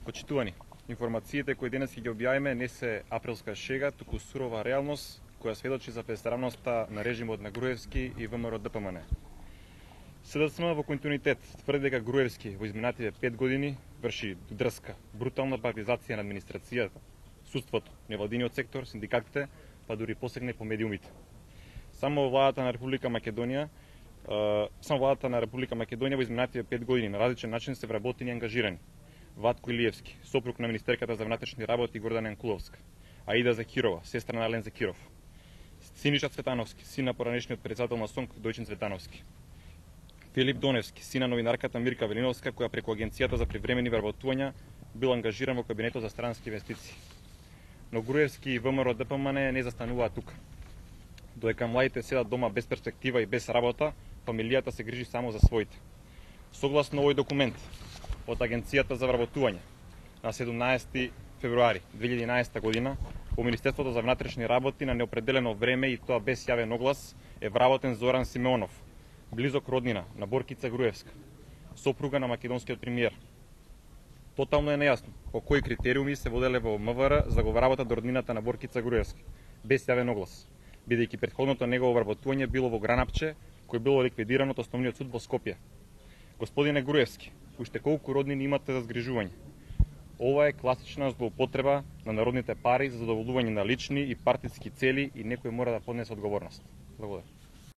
Почитувани, информациите кои денес ќе ги објавиме не се априлска шега, туку сурова реалност која сведочи за безсрамноста на режимот на Груевски и ВМРО ДПМН. СДСМ во континуитет тврди дека Груевски во изминативе 5 години врши дрска, брутална партизација на администрацијата, судството, невладиниот сектор, синдикатите, па дури посегне по медиумите. Само владата на Република Македонија во изминативе 5 години на различен начин се вработени и ангажирани. Ватко Илиевски, сопруг на министерката за внатрешни работи Гордана Јанкуловска, Аида Закирова, сестра на Ален Закиров, Синиша Цветановски, син на поранешниот председател на СОНК Дојчин Цветановски, Филип Доневски, син на новинарката Мирка Велиновска, која преку Агенцијата за привремени вработувања бил ангажиран во кабинетот за странски инвестиции. Но Груевски и ВМРО ДПМН не застануваат тука. Додека младите седат дома без перспектива и без работа, фамилијата се грижи само за своите. Согласно овој документ од Агенцијата за вработување на 17 февруари 2011 година во Министерството за внатрешни работи на неопределено време и тоа без јавен оглас е вработен Зоран Симеонов, близок роднина на Боркица Груевска, сопруга на македонскиот премиер. Тотално е нејасно по кои критериуми се воделе во МВР за го вработат до роднината на Боркица Груевска, без јавен оглас, бидејќи претходното негово вработување било во Гранапче, кој било ликвидирано од Основниот суд во Скопје. Господине Груевски, уште колку роднини имате за згрижување? Ова е класична злоупотреба на народните пари за задоволување на лични и партиски цели и некој мора да поднесе одговорност. Благодарам.